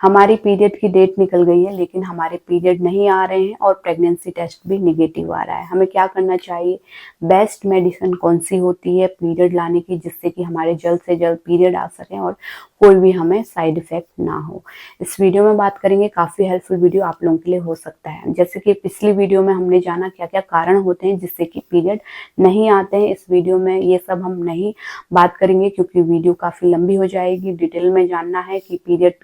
हमारी पीरियड की डेट निकल गई है लेकिन हमारे पीरियड नहीं आ रहे हैं और प्रेगनेंसी टेस्ट भी निगेटिव आ रहा है। हमें क्या करना चाहिए? बेस्ट मेडिसिन कौन सी होती है पीरियड लाने की, जिससे कि हमारे जल्द से जल्द पीरियड आ सकें और कोई भी हमें साइड इफेक्ट ना हो। इस वीडियो में बात करेंगे, काफ़ी हेल्पफुल वीडियो आप लोगों के लिए हो सकता है। जैसे कि पिछली वीडियो में हमने जाना क्या क्या कारण होते हैं जिससे कि पीरियड नहीं आते हैं। इस वीडियो में ये सब हम नहीं बात करेंगे क्योंकि वीडियो काफ़ी लंबी हो जाएगी। डिटेल में जानना है कि पीरियड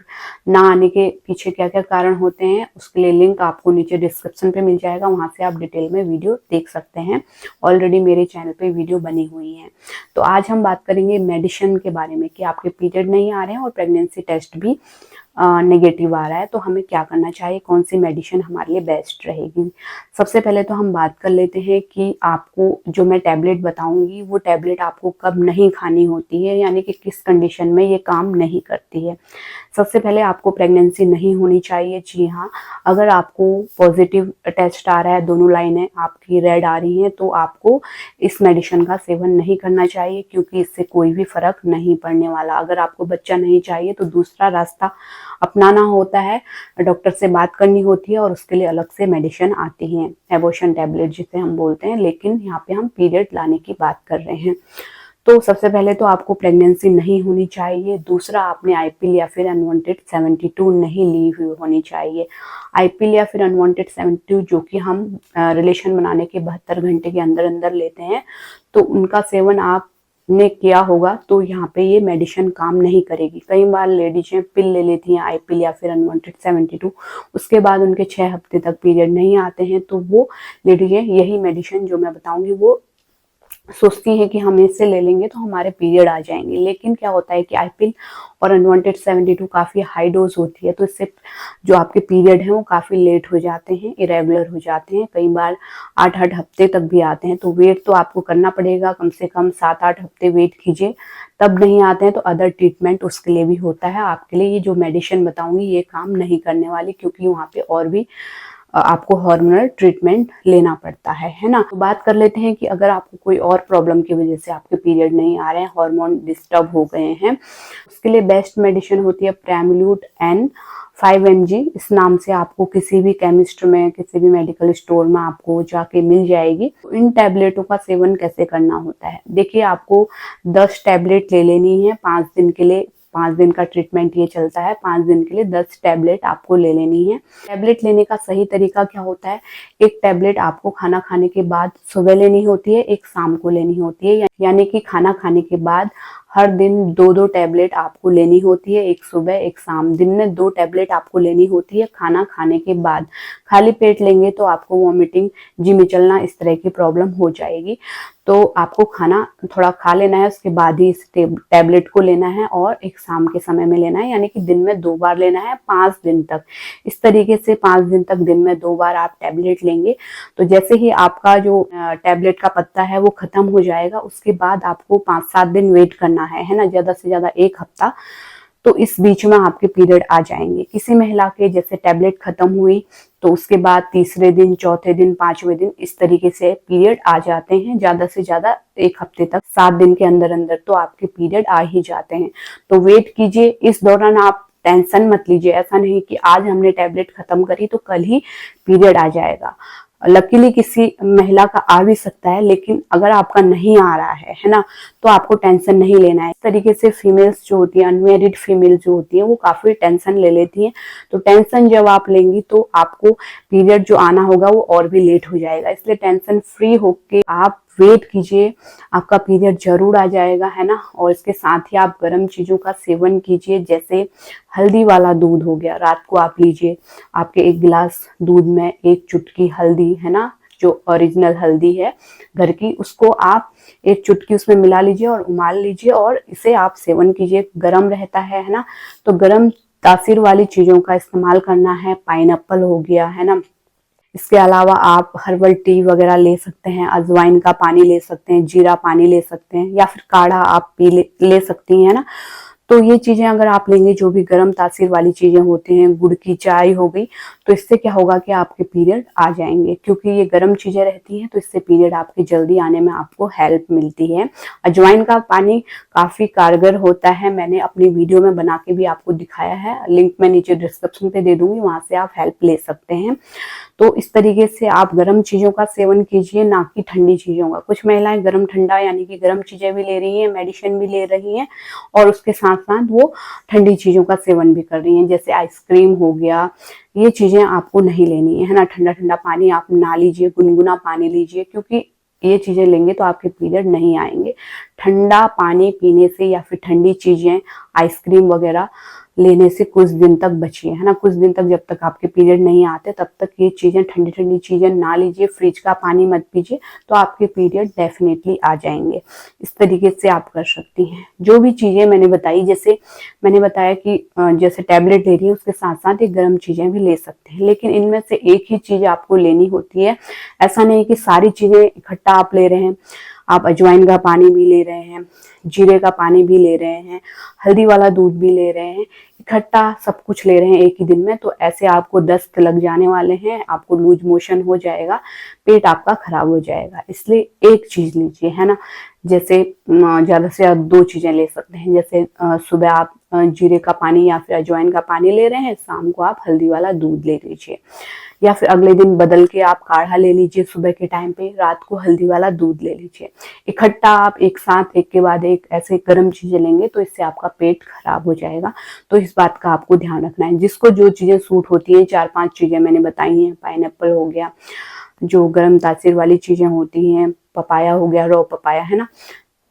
ना आने के पीछे क्या क्या कारण होते हैं, उसके लिए लिंक आपको नीचे डिस्क्रिप्शन पे मिल जाएगा, वहां से आप डिटेल में वीडियो देख सकते हैं। ऑलरेडी मेरे चैनल पे वीडियो बनी हुई है। तो आज हम बात करेंगे मेडिसिन के बारे में कि आपके पीरियड नहीं आ रहे हैं और प्रेगनेंसी टेस्ट भी नेगेटिव आ रहा है, तो हमें क्या करना चाहिए, कौन सी मेडिसिन हमारे लिए बेस्ट रहेगी। सबसे पहले तो हम बात कर लेते हैं कि आपको जो मैं टैबलेट बताऊंगी वो टैबलेट आपको कब नहीं खानी होती है, यानी कि किस कंडीशन में ये काम नहीं करती है। सबसे पहले आपको प्रेगनेंसी नहीं होनी चाहिए। जी हाँ, अगर आपको पॉजिटिव टेस्ट आ रहा है, दोनों लाइनें आपकी रेड आ रही हैं, तो आपको इस मेडिसिन का सेवन नहीं करना चाहिए क्योंकि इससे कोई भी फर्क नहीं पड़ने वाला। अगर आपको बच्चा नहीं चाहिए तो दूसरा रास्ता अपनाना होता है, डॉक्टर से बात करनी होती है और उसके लिए अलग से मेडिसिन आती है, एबॉर्शन टैबलेट जिसे हम बोलते हैं। लेकिन यहाँ पे हम पीरियड लाने की बात कर रहे हैं। तो सबसे पहले तो आपको प्रेगनेंसी नहीं होनी चाहिए। दूसरा, आपने आईपिल या फिर अनवांटेड 72 नहीं ली हुई होनी चाहिए। आईपिल या फिर अनवांटेड 72 जो कि हम रिलेशन बनाने के 72 घंटे के अंदर अंदर लेते हैं, तो उनका सेवन आपने किया होगा तो यहाँ पे ये मेडिसिन काम नहीं करेगी। कई बार लेडीजें पिल ले लेती हैं आईपिल या फिर अनवांटेड 72, उसके बाद उनके 6 हफ्ते तक पीरियड नहीं आते हैं, तो वो लेडीजें यही मेडिसिन जो मैं बताऊंगी वो सोचती है कि हम इससे ले लेंगे तो हमारे पीरियड आ जाएंगे। लेकिन क्या होता है कि आईपिल और अनवांटेड 72 काफ़ी हाई डोज होती है, तो इससे जो आपके पीरियड हैं वो काफ़ी लेट हो जाते हैं, इरेगुलर हो जाते हैं, कई बार 8-8 हफ्ते तक भी आते हैं। तो वेट तो आपको करना पड़ेगा, कम से कम 7-8 हफ्ते वेट कीजिए, तब नहीं आते हैं तो अदर ट्रीटमेंट उसके लिए भी होता है। आपके लिए ये जो मेडिसिन बताऊंगी ये काम नहीं करने वाली, क्योंकि वहाँ पे और भी आपको हार्मोनल ट्रीटमेंट लेना पड़ता है ना। तो बात कर लेते हैं कि अगर आपको कोई और प्रॉब्लम की वजह से आपके पीरियड नहीं आ रहे हैं, हार्मोन डिस्टर्ब हो गए हैं, उसके लिए बेस्ट मेडिसिन होती है प्रेमल्यूट एन 5 mg। इस नाम से आपको किसी भी केमिस्ट में, किसी भी मेडिकल स्टोर में आपको जाके मिल जाएगी। तो इन टैबलेटों का सेवन कैसे करना होता है, देखिए आपको 10 टैबलेट ले लेनी है 5 दिन के लिए। 5 दिन का ट्रीटमेंट ये चलता है, 5 दिन के लिए 10 टैबलेट आपको ले लेनी है। टैबलेट लेने का सही तरीका क्या होता है, एक टैबलेट आपको खाना खाने के बाद सुबह लेनी होती है, एक शाम को लेनी होती है, यानी कि खाना खाने के बाद हर दिन 2-2 टैबलेट आपको लेनी होती है, एक सुबह एक शाम। दिन में 2 टैबलेट आपको लेनी होती है खाना खाने के बाद। खाली पेट लेंगे तो आपको वॉमिटिंग, जी मिचलना, इस तरह की प्रॉब्लम हो जाएगी। तो आपको खाना थोड़ा खा लेना है, उसके बाद ही इस टैबलेट को लेना है और एक शाम के समय में लेना है, यानी कि दिन में 2 बार लेना है 5 दिन तक। इस तरीके से 5 दिन तक दिन में 2 बार आप टैबलेट लेंगे तो जैसे ही आपका जो टैबलेट का पत्ता है वो खत्म हो जाएगा, उसके बाद आपको 5-7 दिन वेट करना है ना, ज्यादा से ज्यादा 1 हफ्ता। तो इस बीच में आपके पीरियड आ जाएंगे। किसी महिला के जैसे टैबलेट खत्म हुई तो उसके बाद तीसरे दिन, चौथे दिन, 5वें दिन, इस तरीके से पीरियड आ जाते हैं। ज्यादा से ज्यादा 1 हफ्ते तक, 7 दिन के अंदर अंदर तो आपके पीरियड आ ही जाते हैं। तो वेट कीजिए, इस दौरान आप टेंशन मत लीजिए। ऐसा नहीं कि आज हमने टैबलेट खत्म करी तो कल ही पीरियड आ जाएगा। लकीली किसी महिला का आ भी सकता है, लेकिन अगर आपका नहीं आ रहा है ना, तो आपको टेंशन नहीं लेना है। इस तरीके से फीमेल्स जो होती है, अनमेरिड फीमेल जो होती है, वो काफी टेंशन ले लेती हैं। तो टेंशन जब आप लेंगी तो आपको पीरियड जो आना होगा वो और भी लेट हो जाएगा। इसलिए टेंशन फ्री होके आप वेट कीजिए, आपका पीरियड जरूर आ जाएगा, है ना। और इसके साथ ही आप गर्म चीजों का सेवन कीजिए, जैसे हल्दी वाला दूध हो गया, रात को आप लीजिए। आपके 1 गिलास दूध में 1 चुटकी हल्दी, है ना, जो ओरिजिनल हल्दी है घर की, उसको आप 1 चुटकी उसमें मिला लीजिए और उबाल लीजिए और इसे आप सेवन कीजिए। गर्म रहता है ना, तो गर्म तासीर वाली चीजों का इस्तेमाल करना है। पाइनएप्पल हो गया, है ना। इसके अलावा आप हर्बल टी वगैरह ले सकते हैं, अजवाइन का पानी ले सकते हैं, जीरा पानी ले सकते हैं, या फिर काढ़ा आप ले सकती हैं ना। तो ये चीजें अगर आप लेंगे, जो भी गर्म तासीर वाली चीजें होती हैं, गुड़ की चाय हो गई, तो इससे क्या होगा कि आपके पीरियड आ जाएंगे, क्योंकि ये गर्म चीजें रहती हैं तो इससे पीरियड आपके जल्दी आने में आपको हेल्प मिलती है। अजवाइन का पानी काफी कारगर होता है, मैंने अपनी वीडियो में बना के भी आपको दिखाया है, लिंक मैं नीचे डिस्क्रिप्शन पे दे दूंगी, वहां से आप हेल्प ले सकते हैं। तो इस तरीके से आप गर्म चीजों का सेवन कीजिए, ना कि ठंडी चीजों का। कुछ महिलाएं गर्म ठंडा यानी कि गर्म चीजें भी ले रही हैं, मेडिसिन भी ले रही हैं, और उसके साथ साथ वो ठंडी चीजों का सेवन भी कर रही हैं, जैसे आइसक्रीम हो गया। ये चीजें आपको नहीं लेनी है ना। ठंडा ठंडा पानी आप ना लीजिए, गुनगुना पानी लीजिए, क्योंकि ये चीजें लेंगे तो आपके पीरियड नहीं आएंगे। ठंडा पानी पीने से या फिर ठंडी चीजें, आइसक्रीम वगैरह लेने से कुछ दिन तक बचिए, है ना। कुछ दिन तक, जब तक आपके पीरियड नहीं आते तब तक ये चीजें, ठंडी ठंडी चीजें ना लीजिए। फ्रिज का पानी मत पीजिए, तो आपके पीरियड डेफिनेटली आ जाएंगे। इस तरीके से आप कर सकती हैं। जो भी चीजें मैंने बताई, जैसे मैंने बताया कि जैसे टैबलेट ले रही है उसके साथ साथ ये गर्म चीजें भी ले सकते हैं, लेकिन इनमें से एक ही चीज आपको लेनी होती है। ऐसा नहीं कि सारी चीजें इकट्ठा आप ले रहे हैं। आप अजवाइन का पानी भी ले रहे हैं, जीरे का पानी भी ले रहे हैं, हल्दी वाला दूध भी ले रहे हैं, इकट्ठा सब कुछ ले रहे हैं एक ही दिन में, तो ऐसे आपको दस्त लग जाने वाले हैं, आपको लूज मोशन हो जाएगा, पेट आपका खराब हो जाएगा। इसलिए एक चीज लीजिए, है ना। जैसे ज्यादा से ज्यादा 2 चीजें ले सकते हैं। जैसे सुबह आप जीरे का पानी या फिर अजवाइन का पानी ले रहे हैं, शाम को आप हल्दी वाला दूध ले लीजिए, या फिर अगले दिन बदल के आप काढ़ा ले लीजिए सुबह के टाइम पे, रात को हल्दी वाला दूध ले लीजिए। इकट्ठा आप एक साथ एक के बाद एक ऐसे गर्म चीजें लेंगे तो इससे आपका पेट खराब हो जाएगा। तो इस बात का आपको ध्यान रखना है। जिसको जो चीजें सूट होती हैं, 4-5 चीजें मैंने बताई हैं। पाइनएप्पल हो गया, जो गर्म तासीर वाली चीजें होती हैं, पपाया हो गया, रॉ पपाया, है ना।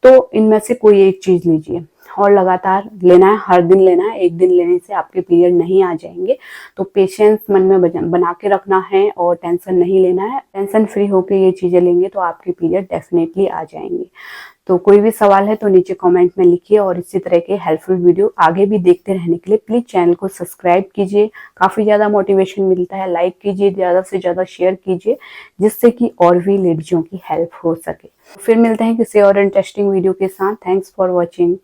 तो इनमें से कोई एक चीज लीजिए और लगातार लेना है, हर दिन लेना है। एक दिन लेने से आपके पीरियड नहीं आ जाएंगे। तो पेशेंस मन में बना के रखना है और टेंशन नहीं लेना है। टेंशन फ्री होकर ये चीजें लेंगे तो आपके पीरियड डेफिनेटली आ जाएंगे। तो कोई भी सवाल है तो नीचे कमेंट में लिखिए, और इसी तरह के हेल्पफुल वीडियो आगे भी देखते रहने के लिए प्लीज चैनल को सब्सक्राइब कीजिए। काफी ज्यादा मोटिवेशन मिलता है। लाइक कीजिए, ज्यादा से ज्यादा शेयर कीजिए, जिससे कि और भी लेडीजों की हेल्प हो सके। फिर मिलते हैं किसी और इंटरेस्टिंग वीडियो के साथ। Thanks for watching.